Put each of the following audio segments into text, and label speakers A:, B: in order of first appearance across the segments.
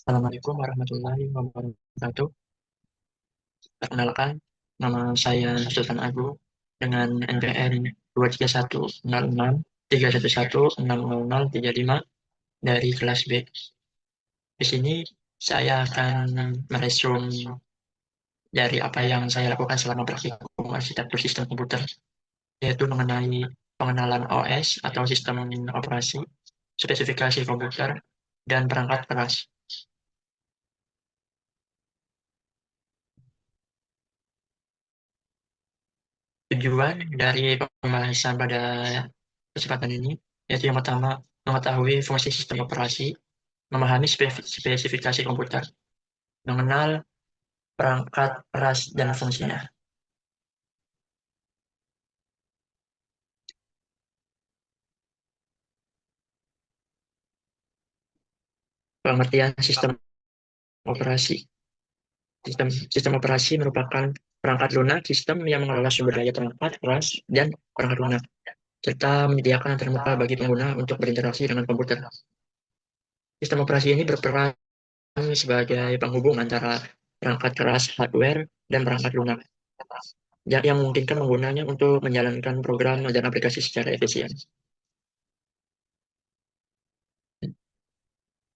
A: Assalamualaikum warahmatullahi wabarakatuh. Perkenalkan, nama saya Sultan Agung dengan NPM 2310631160035 dari kelas B. Di sini saya akan meresum dari apa yang saya lakukan selama praktikum arsitektur sistem komputer, yaitu mengenai pengenalan OS atau sistem operasi, spesifikasi komputer, dan perangkat keras. Tujuan dari pembahasan pada kesempatan ini, yaitu yang pertama, mengetahui fungsi sistem operasi, memahami spesifikasi komputer, mengenal perangkat keras dan fungsinya. Pengertian sistem operasi. Sistem operasi merupakan perangkat lunak sistem yang mengelola sumber daya perangkat keras dan perangkat lunak, serta menyediakan antarmuka bagi pengguna untuk berinteraksi dengan komputer. Sistem operasi ini berperan sebagai penghubung antara perangkat keras hardware dan perangkat lunak, yang memungkinkan penggunanya untuk menjalankan program dan aplikasi secara efisien.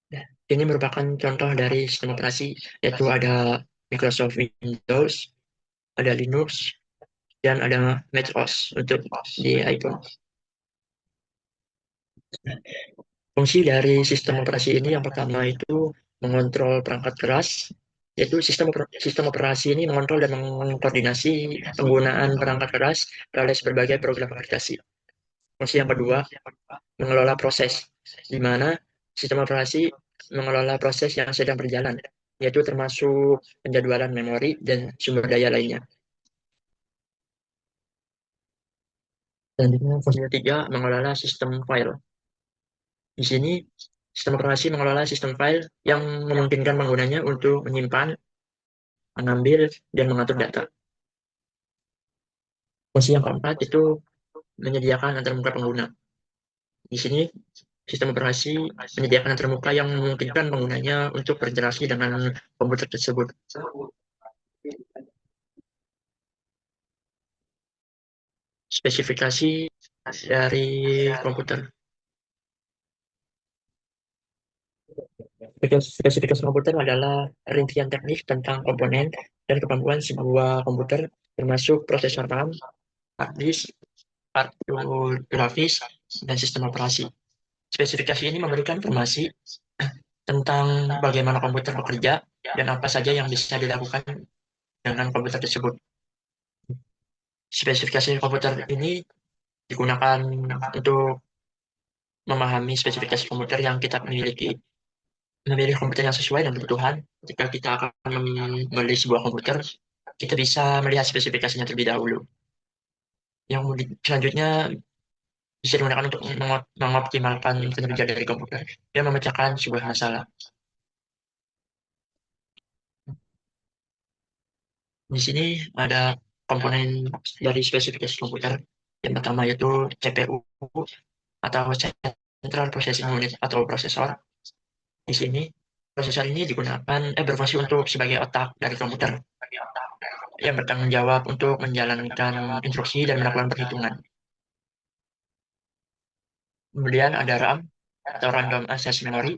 A: Ya, ini merupakan contoh dari sistem operasi, yaitu ada Microsoft Windows, ada Linux, dan ada macOS untuk di iPhone. Fungsi dari sistem operasi ini yang pertama itu mengontrol perangkat keras, yaitu sistem operasi ini mengontrol dan mengkoordinasi penggunaan perangkat keras terhadap berbagai program aplikasi. Fungsi yang kedua, mengelola proses, di mana sistem operasi mengelola proses yang sedang berjalan, yaitu termasuk penjadwalan memori dan sumber daya lainnya. Selanjutnya, fungsi ketiga, mengelola sistem file. Di sini, sistem operasi mengelola sistem file yang memungkinkan penggunanya untuk menyimpan, mengambil, dan mengatur data. Fungsi yang keempat itu menyediakan antarmuka pengguna. Di sini, sistem operasi menyediakan antarmuka yang memungkinkan penggunanya untuk berinteraksi dengan komputer tersebut. Spesifikasi dari komputer. Spesifikasi komputer adalah rincian teknis tentang komponen dan kemampuan sebuah komputer, termasuk prosesor RAM, hard disk, kartu grafis, dan sistem operasi. Spesifikasi ini memberikan informasi tentang bagaimana komputer bekerja dan apa saja yang bisa dilakukan dengan komputer tersebut. Spesifikasi komputer ini digunakan untuk memahami spesifikasi komputer yang kita miliki, memilih komputer yang sesuai dengan kebutuhan. Jika kita akan membeli sebuah komputer, kita bisa melihat spesifikasinya terlebih dahulu. Yang selanjutnya bisa digunakan untuk mengoptimalkan kinerja dari komputer dan memecahkan sebuah masalah. Di sini ada komponen dari spesifikasi komputer. Yang pertama yaitu CPU atau Central Processing Unit atau prosesor. Di sini prosesor ini digunakan berfungsi untuk sebagai otak dari komputer yang bertanggung jawab untuk menjalankan instruksi dan melakukan perhitungan. Kemudian ada RAM atau Random Access Memory.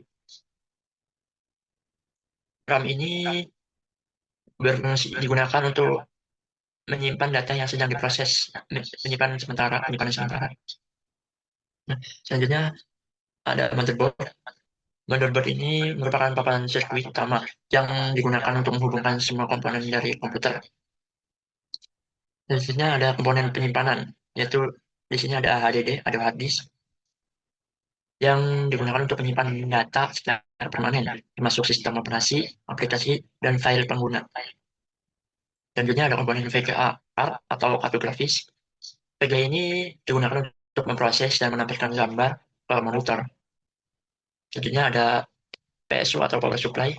A: RAM ini berfungsi digunakan untuk menyimpan data yang sedang diproses, penyimpanan sementara. Nah, selanjutnya ada motherboard. Motherboard ini merupakan papan sirkuit utama yang digunakan untuk menghubungkan semua komponen dari komputer. Selanjutnya ada komponen penyimpanan, yaitu di sini ada HDD, ada hard disk, yang digunakan untuk menyimpan data secara permanen, termasuk sistem operasi, aplikasi, dan file pengguna. Selanjutnya ada komponen VGA atau kartu grafis. VGA ini digunakan untuk memproses dan menampilkan gambar ke monitor. Selanjutnya ada PSU atau power supply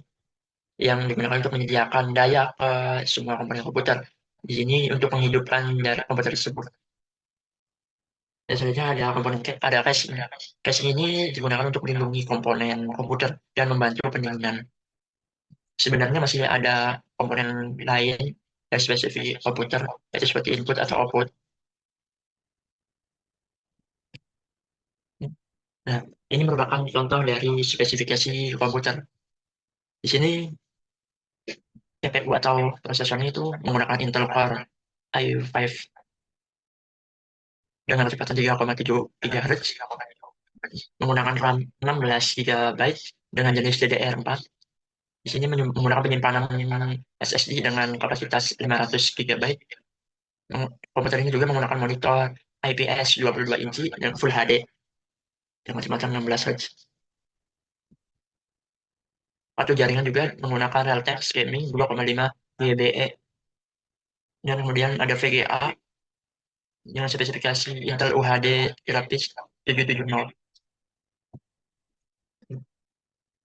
A: yang digunakan untuk menyediakan daya ke semua komponen komputer. Di sini untuk menghidupkan dari komputer tersebut. Dan selanjutnya ada komponen ada caching. Caching ini digunakan untuk melindungi komponen komputer dan membantu pendinginan. Sebenarnya masih ada komponen lain dari spesifik komputer, yaitu seperti input atau output. Nah, ini merupakan contoh dari spesifikasi komputer. Di sini CPU atau prosesornya itu menggunakan Intel Core i5 dengan kecepatan 3,7 GHz, menggunakan RAM 16 GB dengan jenis DDR4. Di sini menggunakan penyimpanan SSD dengan kapasitas 500 GB. Komputer ini juga menggunakan monitor IPS 22 inci dan Full HD dengan kecepatan 16 Hz. Atau jaringan juga menggunakan Realtek Gaming 2,5 GBE. Dan kemudian ada VGA dengan spesifikasi Intel UHD grafis 770.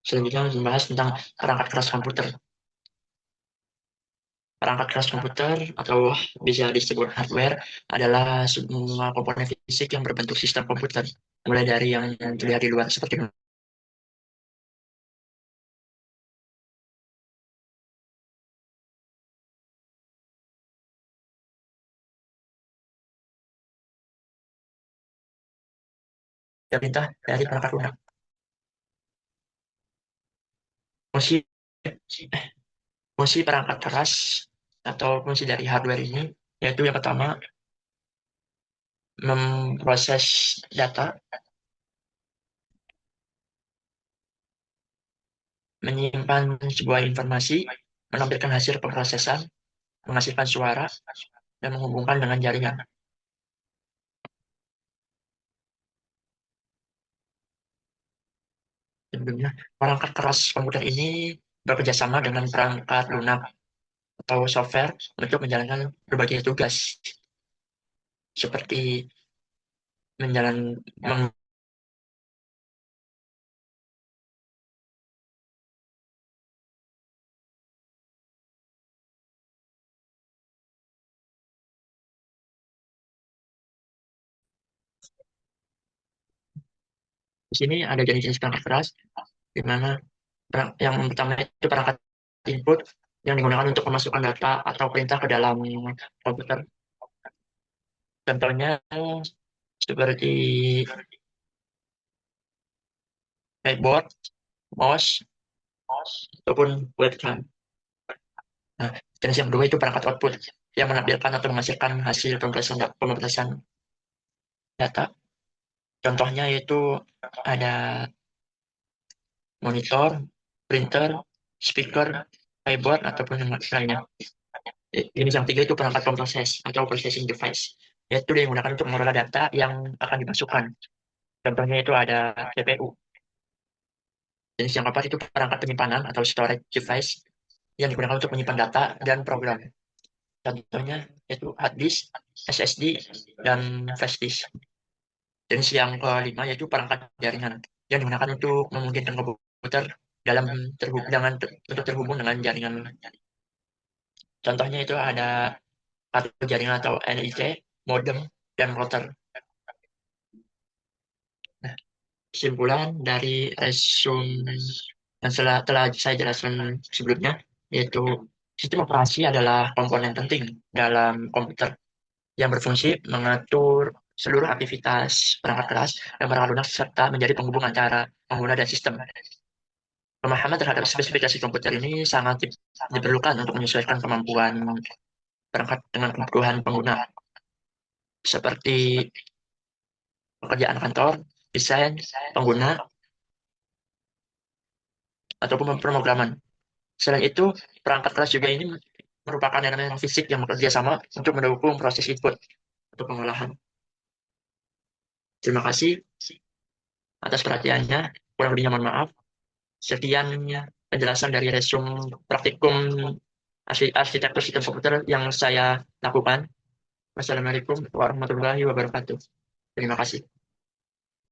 A: Selanjutnya membahas tentang perangkat keras komputer. Perangkat keras komputer atau bisa disebut hardware adalah semua komponen fisik yang berbentuk sistem komputer. Mulai dari yang terlihat di luar seperti perintah dari perangkat lunak. Fungsi, fungsi perangkat keras atau fungsi dari hardware ini yaitu yang pertama memproses data, menyimpan sebuah informasi, menampilkan hasil pemrosesan, menghasilkan suara, dan menghubungkan dengan jaringan. Sebelumnya, perangkat keras komputer ini bekerja sama dengan perangkat lunak atau software untuk menjalankan berbagai tugas, seperti menjalan meng- di sini ada jenis-jenis perangkat keras, di mana yang pertama itu perangkat input yang digunakan untuk memasukkan data atau perintah ke dalam komputer. Contohnya seperti keyboard, mouse, ataupun webcam. Nah, jenis yang kedua itu perangkat output yang menampilkan atau menghasilkan hasil pemrosesan data. Contohnya yaitu ada monitor, printer, speaker, keyboard, ataupun yang lainnya. Jenis yang ketiga itu perangkat pemproses atau processing device, yaitu digunakan untuk mengelola data yang akan dimasukkan. Contohnya itu ada CPU. Jenis yang keempat itu perangkat penyimpanan atau storage device yang digunakan untuk menyimpan data dan program. Contohnya yaitu hard disk, SSD, dan flash disk. Jenis yang kelima yaitu perangkat jaringan yang digunakan untuk memungkinkan komputer dalam untuk terhubung dengan jaringan. Contohnya itu ada kartu jaringan atau NIC, modem, dan router. Nah, kesimpulan dari resume yang telah saya jelaskan sebelumnya, yaitu sistem operasi adalah komponen penting dalam komputer yang berfungsi mengatur seluruh aktivitas perangkat keras dan perangkat lunak serta menjadi penghubung antara pengguna dan sistem. Pemahaman terhadap spesifikasi komputer ini sangat diperlukan untuk menyesuaikan kemampuan perangkat dengan kebutuhan pengguna, seperti pekerjaan kantor, desain, pengguna, ataupun pemrograman. Selain itu, perangkat keras juga ini merupakan elemen fisik yang bekerja sama untuk mendukung proses input untuk pengolahan. Terima kasih atas perhatiannya. Kurang lebihnya mohon maaf. Sekian penjelasan dari resume praktikum arsitektur sistem komputer yang saya lakukan. Wassalamualaikum warahmatullahi wabarakatuh. Terima kasih.